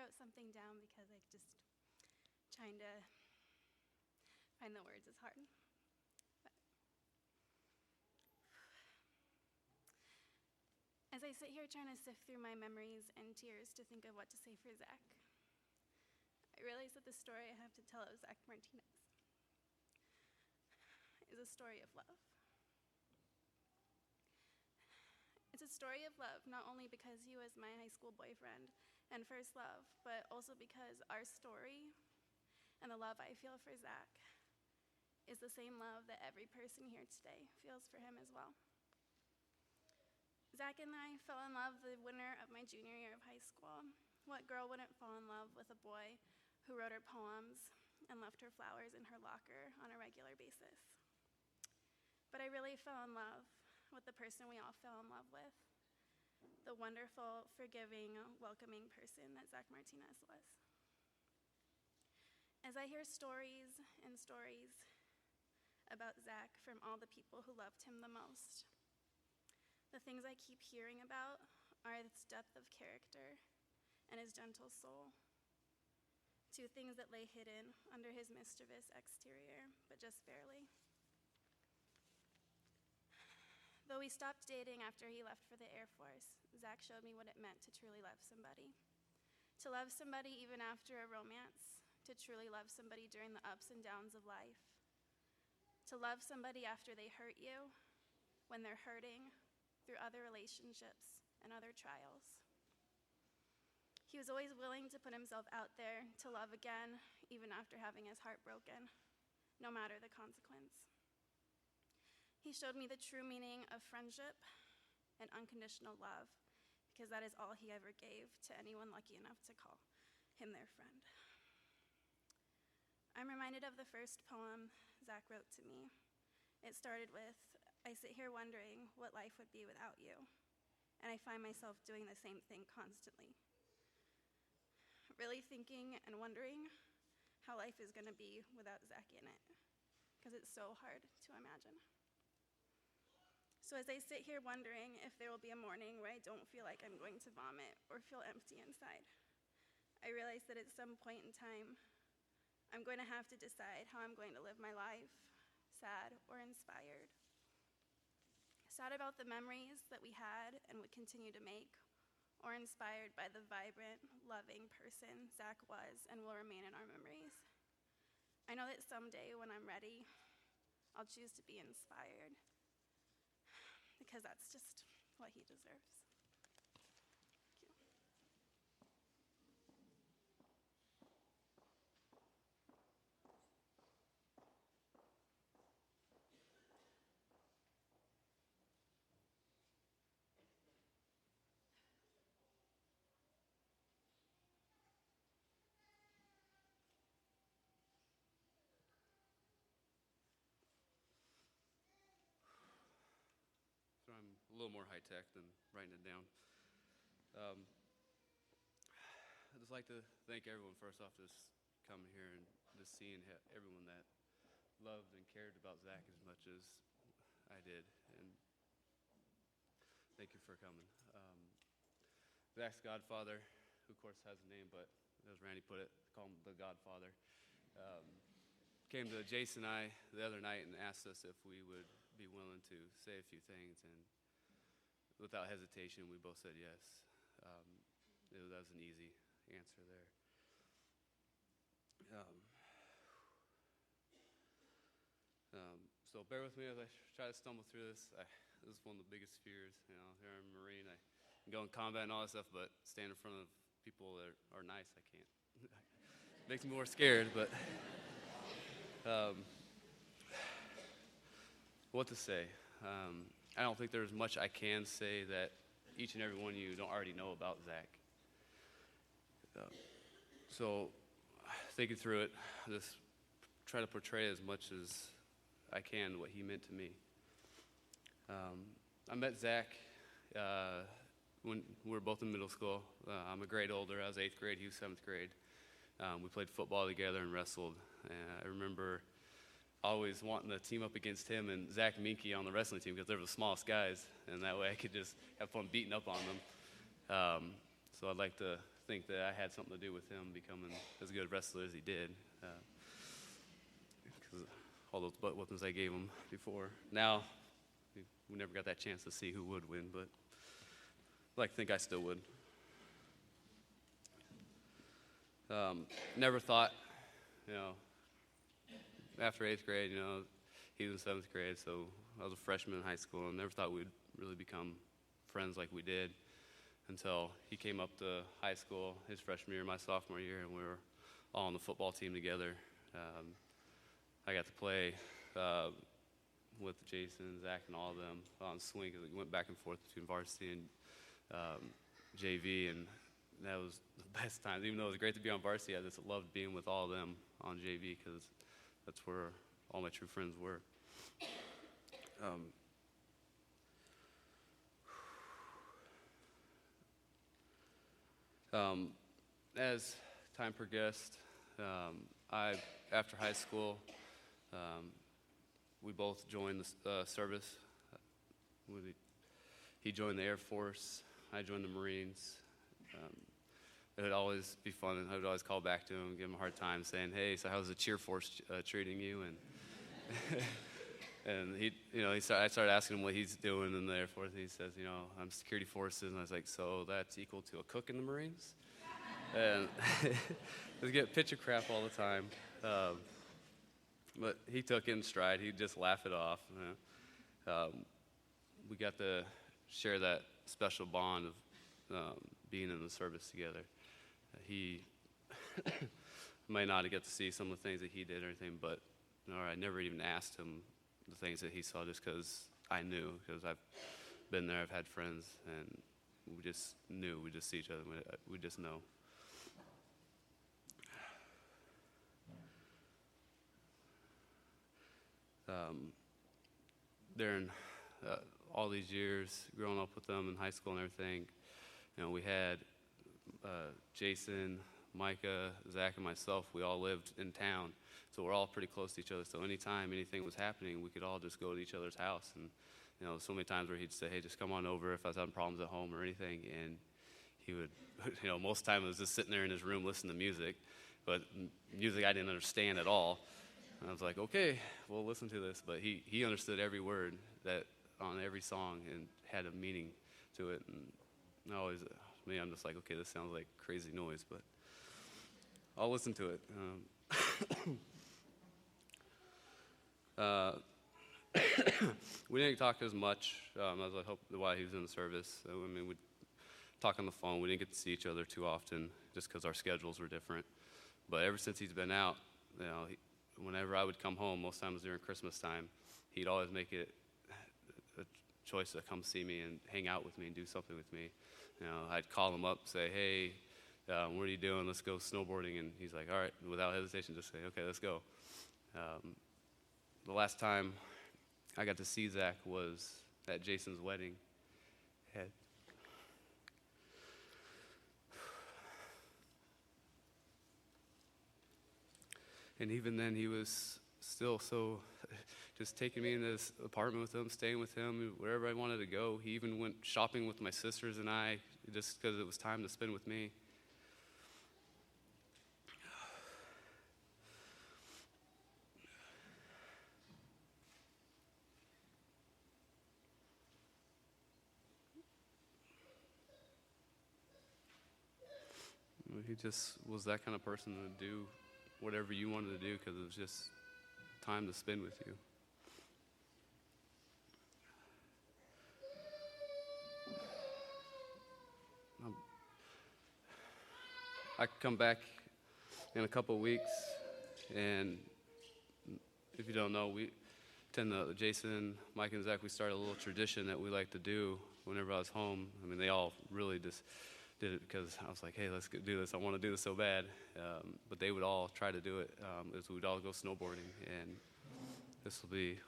wrote something down because just trying to find the words is hard. But as I sit here trying to sift through my memories and tears to think of what to say for Zach, I realize that the story I have to tell of Zach Martinez is a story of love. It's a story of love, not only because he was my high school boyfriend and first love, but also because our story and the love I feel for Zach is the same love that every person here today feels for him as well. Zach and I fell in love the winter of my junior year of high school. What girl wouldn't fall in love with a boy who wrote her poems and left her flowers in her locker on a regular basis? But I really fell in love with the person we all fell in love with, the wonderful, forgiving, welcoming person that Zach Martinez was. As I hear stories and stories about Zach from all the people who loved him the most, the things I keep hearing about are his depth of character and his gentle soul, two things that lay hidden under his mischievous exterior, but just barely. Though we stopped dating after he left for the Air Force, Zach showed me what it meant to truly love somebody. To love somebody even after a romance, to truly love somebody during the ups and downs of life, to love somebody after they hurt you, when they're hurting, through other relationships and other trials. He was always willing to put himself out there to love again, even after having his heart broken, no matter the consequence. He showed me the true meaning of friendship and unconditional love, because that is all he ever gave to anyone lucky enough to call him their friend. I'm reminded of the first poem Zach wrote to me. It started with, "I sit here wondering what life would be without you, and I find myself doing the same thing constantly." Really thinking and wondering how life is gonna be without Zach in it, because it's so hard to imagine. So as I sit here wondering if there will be a morning where I don't feel like I'm going to vomit or feel empty inside, I realize that at some point in time, I'm going to have to decide how I'm going to live my life, sad or inspired. Sad about the memories that we had and would continue to make, or inspired by the vibrant, loving person Zach was and will remain in our memories. I know that someday when I'm ready, I'll choose to be inspired, because that's just what he deserves. Thank you. So I'm a little more high-tech than writing it down. I'd just like to thank everyone, first off, just coming here and just seeing everyone that loved and cared about Zach as much as I did. And thank you for coming. Zach's godfather, who of course has a name, but as Randy put it, call him the Godfather, came to Jason and I the other night and asked us if we would be willing to say a few things, and without hesitation, we both said yes. That was an easy answer there. So bear with me as I try to stumble through this. This is one of the biggest fears, here I'm a Marine. I can go in combat and all that stuff, but stand in front of people that are nice, I can't. Makes me more scared, but what to say? I don't think there's much I can say that each and every one of you don't already know about Zach. So thinking through it, I just try to portray as much as I can what he meant to me. I met Zach when we were both in middle school. I'm a grade older. I was 8th grade. He was 7th grade. We played football together and wrestled. And I remember always wanting to team up against him and Zach Minke on the wrestling team because they were the smallest guys, and that way I could just have fun beating up on them. So I'd like to think that I had something to do with him becoming as good a wrestler as he did. Because all those butt weapons I gave him before. Now, we never got that chance to see who would win, but I'd like to think I still would. Never thought, after 8th grade, he was in 7th grade, so I was a freshman in high school, and never thought we'd really become friends like we did until he came up to high school his freshman year, my sophomore year, and we were all on the football team together. I got to play with Jason, Zach, and all of them on swing, because we went back and forth between varsity and JV, and that was the best time. Even though it was great to be on varsity, I just loved being with all of them on JV, because that's where all my true friends were. As time progressed, after high school, we both joined the service. He joined the Air Force, I joined the Marines. It would always be fun, and I would always call back to him, give him a hard time, saying, "Hey, so how's the cheer force treating you?" And I started asking him what he's doing in the Air Force, and he says, "I'm security forces," and I was like, "So that's equal to a cook in the Marines?" And we get picture crap all the time, but he took it in stride. He'd just laugh it off. We got to share that special bond of being in the service together. He might not get to see some of the things that he did or anything, but I never even asked him the things that he saw, just because I knew, because I've been there, I've had friends, and we just knew. We just see each other. We just know. During all these years, growing up with them in high school and everything, we had Jason, Micah, Zach, and myself. We all lived in town, so we're all pretty close to each other. So anytime anything was happening, we could all just go to each other's house. And so many times where he'd say, "Hey, just come on over if I was having problems at home or anything," and he would, most of the time it was just sitting there in his room listening to music, but music I didn't understand at all. And I was like, "Okay, we'll listen to this." But he understood every word that on every song and had a meaning to it. And I'm just like, "Okay, this sounds like crazy noise," but I'll listen to it. We didn't talk as much as I hoped while he was in the service. We'd talk on the phone. We didn't get to see each other too often, just because our schedules were different. But ever since he's been out, whenever I would come home, most times during Christmas time, he'd always make it a choice to come see me and hang out with me and do something with me. I'd call him up, say, "Hey, what are you doing? Let's go snowboarding." And he's like, "All right," without hesitation, just say, "Okay, let's go." The last time I got to see Zach was at Jason's wedding. And even then, he was still so just taking me in this apartment with him, staying with him, wherever I wanted to go. He even went shopping with my sisters and I, just because it was time to spend with me. He just was that kind of person to do whatever you wanted to do, because it was just time to spend with you. I could come back in a couple of weeks, and if you don't know, we tend to, Jason, Mike, and Zach, we started a little tradition that we like to do whenever I was home. They all really just did it because I was like, "Hey, let's do this. I want to do this so bad." But they would all try to do it. We'd all go snowboarding, and this will be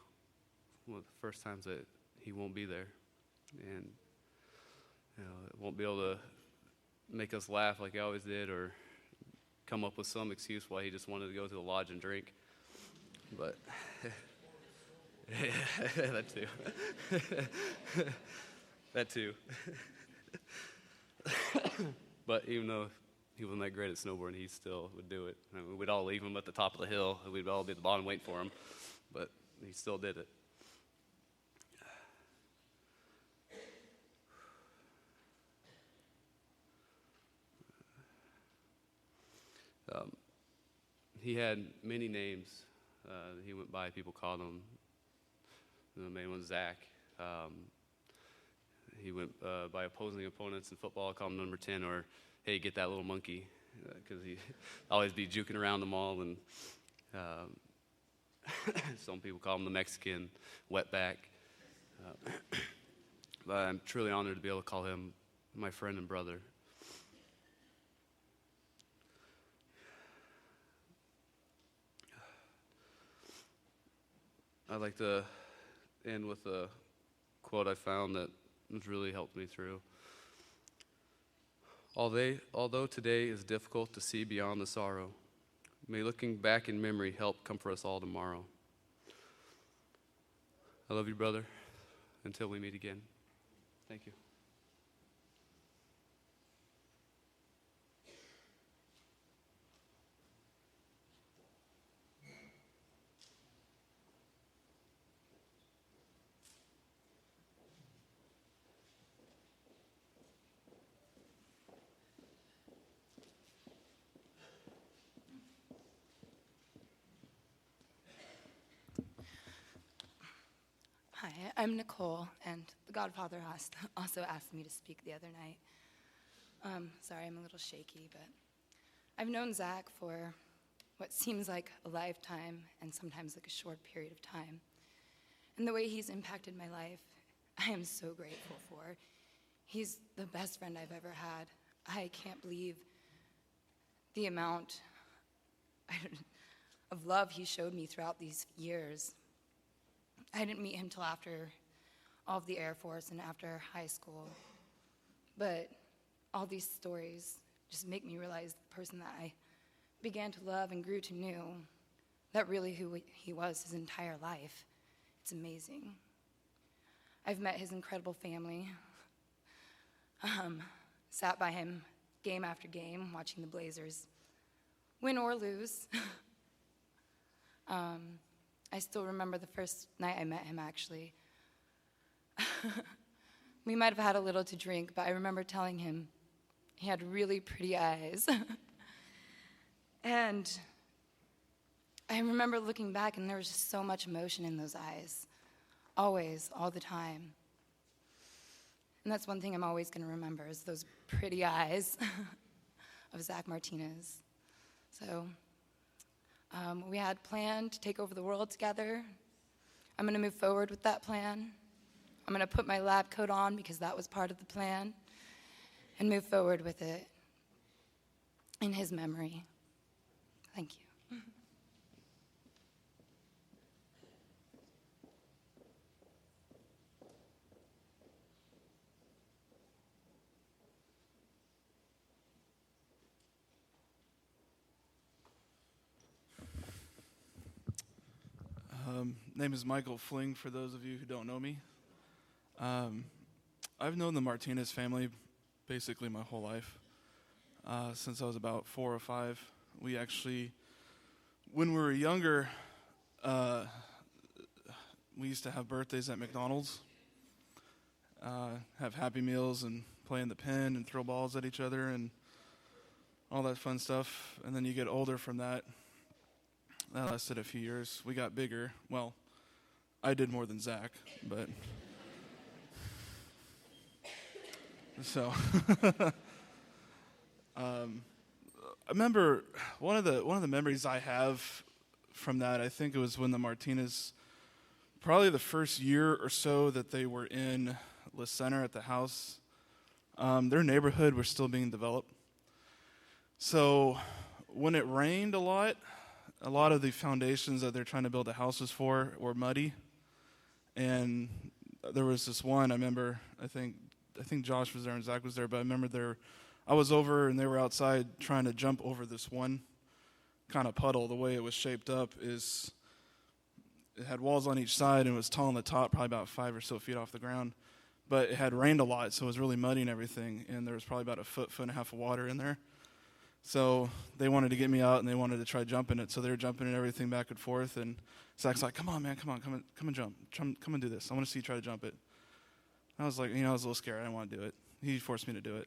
one of the first times that he won't be there, and won't be able to make us laugh like he always did, or come up with some excuse why he just wanted to go to the lodge and drink. But that too. That too. But even though he wasn't that great at snowboarding. He still would do it. I mean, we'd all leave him at the top of the hill. We'd all be at the bottom waiting for him, but he still did it. He had many names that he went by. People called him. The main one was Zach. He went by opposing opponents in football, called him number 10, or hey, get that little monkey, because he'd always be juking around them all. And some people call him the Mexican wetback. But I'm truly honored to be able to call him my friend and brother. I'd like to end with a quote I found that has really helped me through. Although today is difficult to see beyond the sorrow, may looking back in memory help comfort us all tomorrow. I love you, brother. Until we meet again. Thank you. Hi, I'm Nicole, and the Godfather also asked me to speak the other night. Sorry, I'm a little shaky, but I've known Zach for what seems like a lifetime and sometimes like a short period of time. And the way he's impacted my life, I am so grateful for. He's the best friend I've ever had. I can't believe the amount of love he showed me throughout these years. I didn't meet him till after all of the Air Force and after high school. But all these stories just make me realize the person that I began to love and grew to know, that really who he was his entire life. It's amazing. I've met his incredible family, sat by him game after game, watching the Blazers win or lose. I still remember the first night I met him, actually. We might have had a little to drink, but I remember telling him he had really pretty eyes. And I remember looking back, and there was just so much emotion in those eyes. Always, all the time. And that's one thing I'm always going to remember, is those pretty eyes of Zach Martinez. So we had planned to take over the world together. I'm going to move forward with that plan. I'm going to put my lab coat on because that was part of the plan, and move forward with it in his memory. Thank you. Name is Michael Fling, for those of you who don't know me. I've known the Martinez family basically my whole life. Since I was about 4 or 5. We actually, when we were younger, we used to have birthdays at McDonald's, have Happy Meals and play in the pen and throw balls at each other and all that fun stuff. And then you get older from that. That lasted a few years. We got bigger. Well, I did more than Zach, but so I remember one of the memories I have from that. I think it was when the Martinez, probably the first year or so that they were in La Center at the house. Their neighborhood was still being developed, so when it rained a lot of the foundations that they're trying to build the houses for were muddy. And there was this one, I remember, I think Josh was there and Zach was there, but I remember I was over and they were outside trying to jump over this one kind of puddle. The way it was shaped up is it had walls on each side and it was tall on the top, probably about 5 or so feet off the ground. But it had rained a lot, so it was really muddy and everything, and there was probably about a foot and a half of water in there. So they wanted to get me out, and they wanted to try jumping it. So they were jumping and everything back and forth. And Zach's like, "Come on, man, come and jump. Come and do this. I want to see you try to jump it." I was like, I was a little scared. I didn't want to do it. He forced me to do it.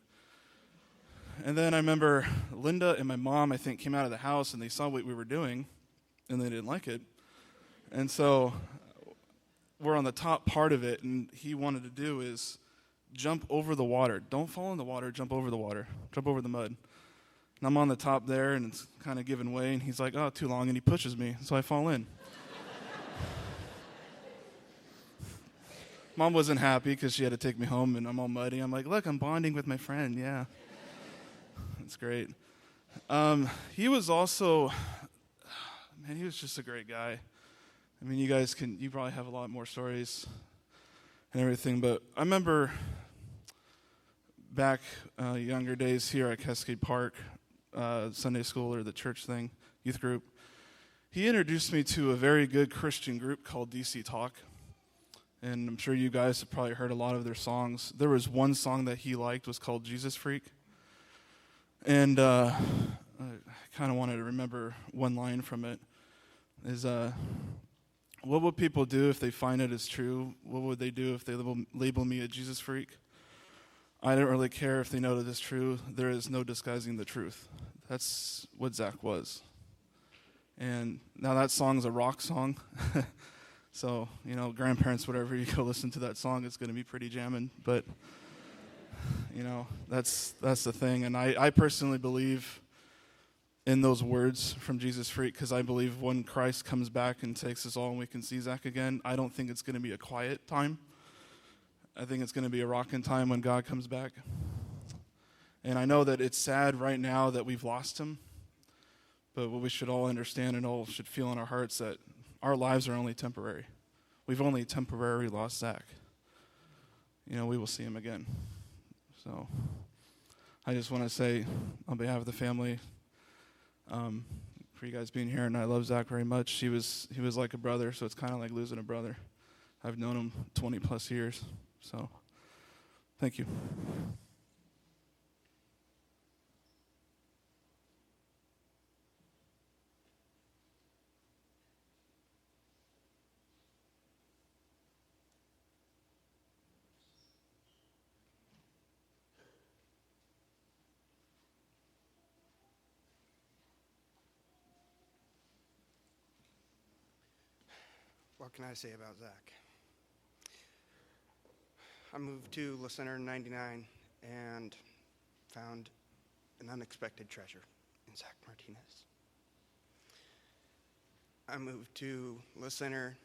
And then I remember Linda and my mom, I think, came out of the house, and they saw what we were doing, and they didn't like it. And so we're on the top part of it, and he wanted to do is jump over the water. Don't fall in the water, jump over the water. Jump over the mud. And I'm on the top there, and it's kind of giving way, and he's like, "Oh, too long," and he pushes me, so I fall in. Mom wasn't happy because she had to take me home, and I'm all muddy. I'm like, "Look, I'm bonding with my friend, yeah." It's great. He was also, man, he was just a great guy. I mean, you probably have a lot more stories and everything, but I remember back younger days here at Cascade Park, Sunday school or the church thing, youth group, he introduced me to a very good Christian group called DC Talk. And I'm sure you guys have probably heard a lot of their songs. There was one song that he liked was called Jesus Freak. And I kind of wanted to remember one line from it. Is, what would people do if they find it is true? What would they do if they label me a Jesus freak? I don't really care if they know that it's true. There is no disguising the truth. That's what Zach was. And now that song's a rock song. So, grandparents, whatever, you go listen to that song, it's going to be pretty jamming. But, that's the thing. And I personally believe in those words from Jesus Freak because I believe when Christ comes back and takes us all and we can see Zach again, I don't think it's going to be a quiet time. I think it's going to be a rocking time when God comes back. And I know that it's sad right now that we've lost him. But what we should all understand and all should feel in our hearts that our lives are only temporary. We've only temporarily lost Zach. We will see him again. So I just want to say on behalf of the family, for you guys being here, and I love Zach very much. He was like a brother, so it's kind of like losing a brother. I've known him 20 plus years, so thank you. What can I say about Zach? I moved to La Center in 99 and found an unexpected treasure in Zach Martinez. I moved to La Center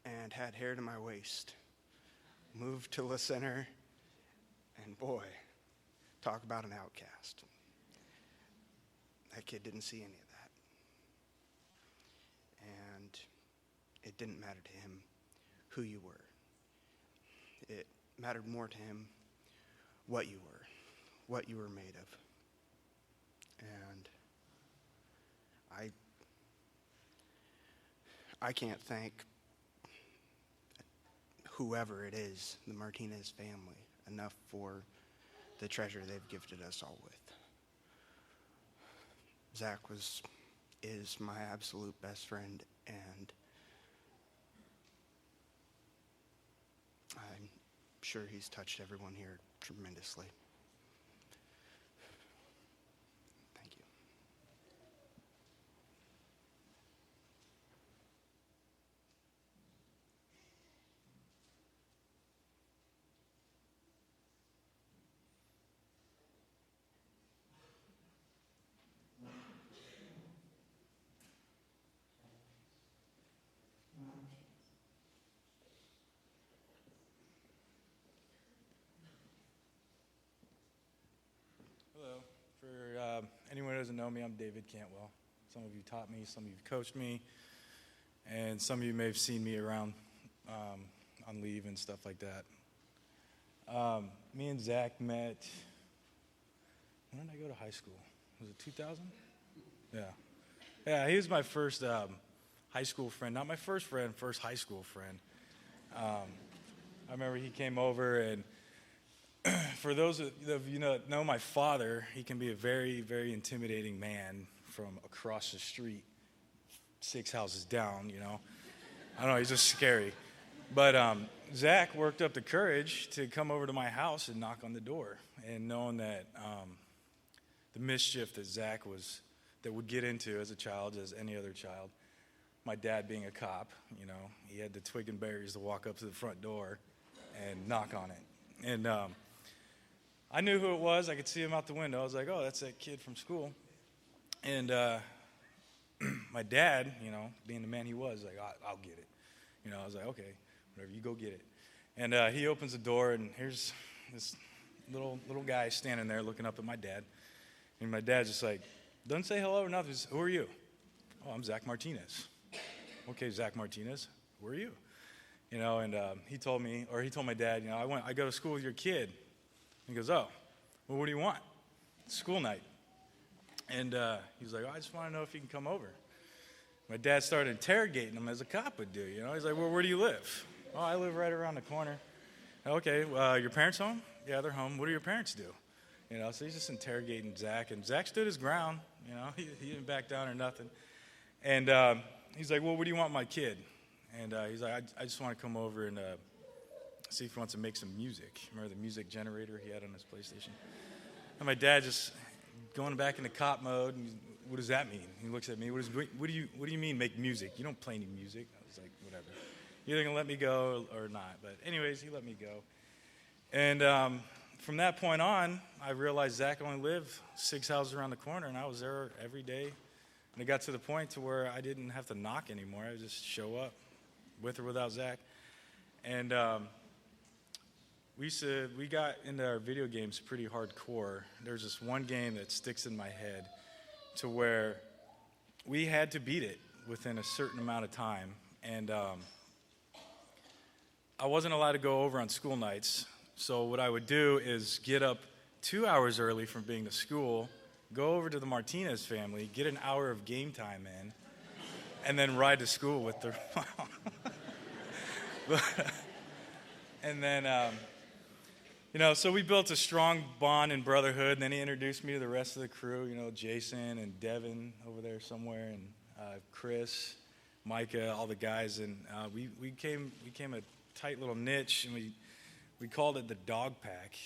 and had hair to my waist. Moved to La Center, and boy, talk about an outcast. That kid didn't see any of that. And it didn't matter to him who you were. It mattered more to him what you were made of. And I can't thank whoever it is, the Martinez family, enough for the treasure they've gifted us all with. Zach is my absolute best friend, and I'm sure he's touched everyone here tremendously. Thank you. Hello. For anyone who doesn't know me, I'm David Cantwell. Some of you taught me, some of you coached me, and some of you may have seen me around on leave and stuff like that. Me and Zach met, when did I go to high school? Was it 2000? Yeah. Yeah, he was my first high school friend. Not my first friend, first high school friend. I remember he came over and for those of you that know my father, he can be a very, very intimidating man from across the street, 6 houses down, you know. I don't know, he's just scary. But Zach worked up the courage to come over to my house and knock on the door. And knowing that the mischief that would get into as a child, as any other child, my dad being a cop, you know, he had the twig and berries to walk up to the front door and knock on it. And I knew who it was. I could see him out the window. I was like, oh, that's that kid from school. And my dad, you know, being the man he was, like, I'll get it. You know, I was like, okay, whatever, you go get it. And he opens the door, and here's this little guy standing there looking up at my dad. And my dad's just like, doesn't say hello or nothing. Just, who are you? Oh, I'm Zach Martinez. Okay, Zach Martinez, who are you? You know, and he told my dad, you know, I go to school with your kid. He goes, oh, well, what do you want? It's school night. And he's like, oh, I just want to know if you can come over. My dad started interrogating him as a cop would do, you know. He's like, well, where do you live? Oh, I live right around the corner. Okay, your parents home? Yeah, they're home. What do your parents do? You know, so he's just interrogating Zach. And Zach stood his ground, you know. He didn't back down or nothing. And he's like, well, what do you want my kid? And he's like, I just want to come over and see if he wants to make some music. Remember the music generator he had on his PlayStation? And my dad just going back into cop mode. And what does that mean? He looks at me. What do you mean make music? You don't play any music. I was like, whatever. You're either going to let me go or not. But anyways, he let me go. And from that point on, I realized Zach only lived 6 houses around the corner, and I was there every day. And it got to the point to where I didn't have to knock anymore. I would just show up, with or without Zach. And we got into our video games pretty hardcore. There's this one game that sticks in my head to where we had to beat it within a certain amount of time. And I wasn't allowed to go over on school nights. So what I would do is get up 2 hours early from being to school, go over to the Martinez family, get an hour of game time in, and then ride to school with their mom. And then, you know, so we built a strong bond and brotherhood, and then he introduced me to the rest of the crew, you know, Jason and Devin over there somewhere, and Chris, Micah, all the guys, and we became a tight little niche, and we called it the Dog Pack.